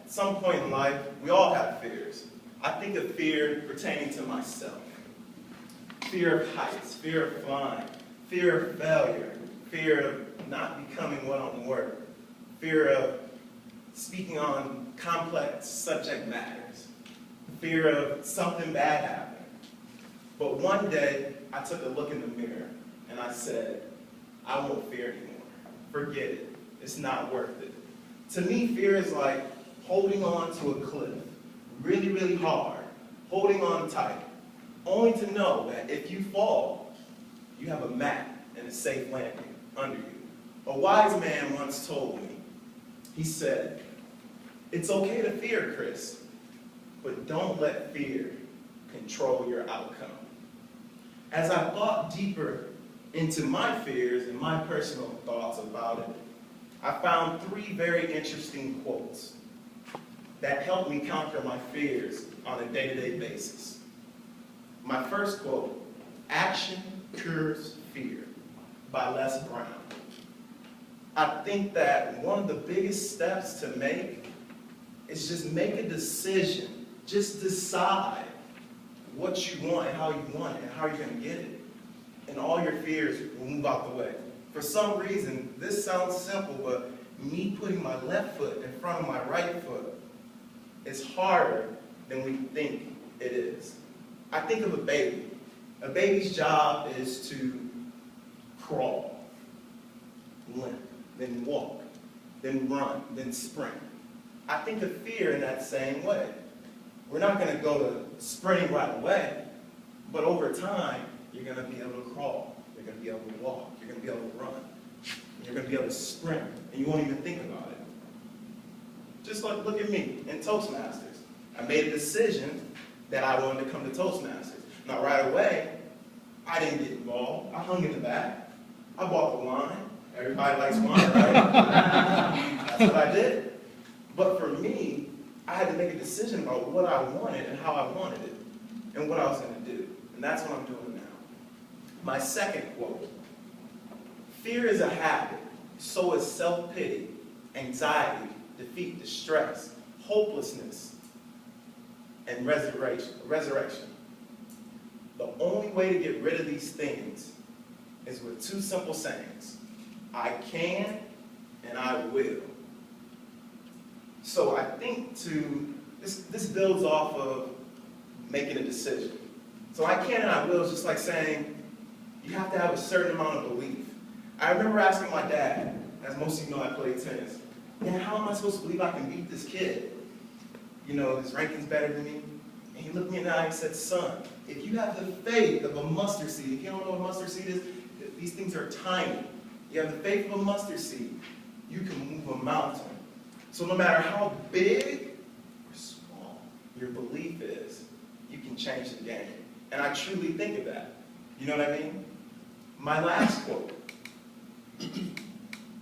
at some point in life, we all have fears. I think of fear pertaining to myself. Fear of heights, fear of flying, fear of failure, fear of not becoming what I'm worth, fear of speaking on complex subject matters, fear of something bad happening. But one day, I took a look in the mirror and I said, I won't fear anymore. Forget it. It's not worth it. To me, fear is like holding on to a cliff, really, really hard, holding on tight, only to know that if you fall, you have a mat and a safe landing under you. A wise man once told me, he said, it's okay to fear, Chris, but don't let fear control your outcome. As I thought deeper into my fears and my personal thoughts about it, I found 3 very interesting quotes that helped me conquer my fears on a day-to-day basis. My first quote, "Action cures fear," by Les Brown. I think that one of the biggest steps to make is just make a decision. Just decide what you want and how you want it and how you're going to get it. And all your fears will move out the way. For some reason, this sounds simple, but me putting my left foot in front of my right foot is harder than we think it is. I think of a baby. A baby's job is to crawl, limp, then walk, then run, then sprint. I think of fear in that same way. We're not going to go to sprinting right away, but over time, you're going to be able to crawl, you're going to be able to walk, you're going to be able to run, you're going to be able to sprint, and you won't even think about it. Just like, look at me in Toastmasters. I made a decision that I wanted to come to Toastmasters. Now, right away, I didn't get involved. I hung in the back. I bought the wine. Everybody likes wine, right? That's what I did. But for me, I had to make a decision about what I wanted and how I wanted it and what I was going to do. And that's what I'm doing now. My second quote, "Fear is a habit, so is self-pity, anxiety, defeat, distress, hopelessness, and resurrection. The only way to get rid of these things is with 2 simple sayings. I can and I will." So I think this builds off of making a decision. So I can and I will is just like saying you have to have a certain amount of belief. I remember asking my dad, as most of you know I played tennis, "Dad, how am I supposed to believe I can beat this kid? You know, his ranking's better than me." And he looked me in the eye and said, "Son, if you have the faith of a mustard seed," if you don't know what a mustard seed is, these things are tiny. You have the faith of a mustard seed, you can move a mountain. So no matter how big or small your belief is, you can change the game. And I truly think of that. You know what I mean? My last quote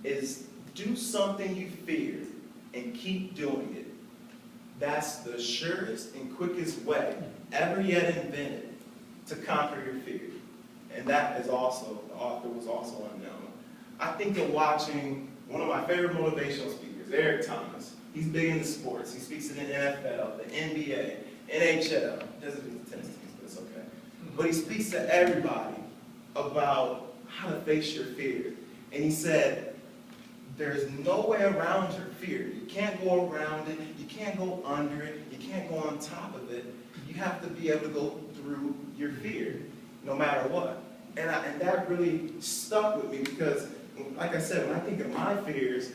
is, "Do something you fear and keep doing it. That's the surest and quickest way ever yet invented to conquer your fear." And that is also, the author was also unknown. I think of watching one of my favorite motivational speakers, Eric Thomas. He's big into sports. He speaks in the NFL, the NBA, NHL. Doesn't do the tennis teams, but it's okay. But he speaks to everybody about how to face your fear. And he said, there's no way around your fear. You can't go around it. You can't go under it. You can't go on top of it. You have to be able to go through your fear, no matter what. And that really stuck with me because, like I said, when I think of my fears,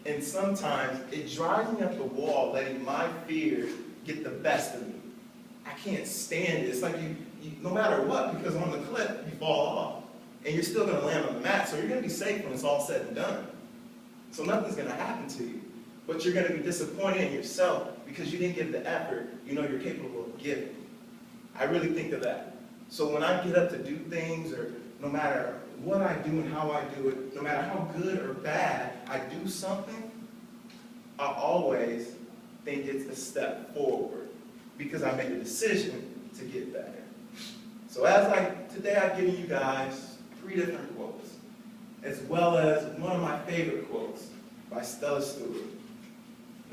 and sometimes it drives me up the wall, letting my fear get the best of me. I can't stand it. It's like you no matter what, because on the cliff, you fall off. And you're still going to land on the mat, so you're going to be safe when it's all said and done. So nothing's going to happen to you. But you're going to be disappointed in yourself because you didn't give the effort you know you're capable of giving. I really think of that. So when I get up to do things, or no matter what I do and how I do it, no matter how good or bad I do something, I always think it's a step forward because I made a decision to get better. So today I've given you guys 3 different quotes, as well as one of my favorite quotes by Stella Stewart.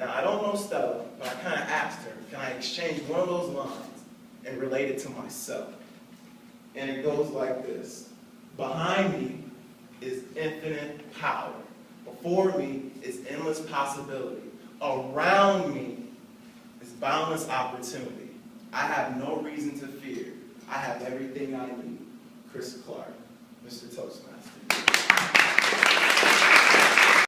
Now, I don't know Stella, but I kind of asked her, can I exchange one of those lines and relate it to myself? And it goes like this. Behind me is infinite power. Before me is endless possibility. Around me is boundless opportunity. I have no reason to fear. I have everything I need. Chris Clark, Mr. Toastmaster.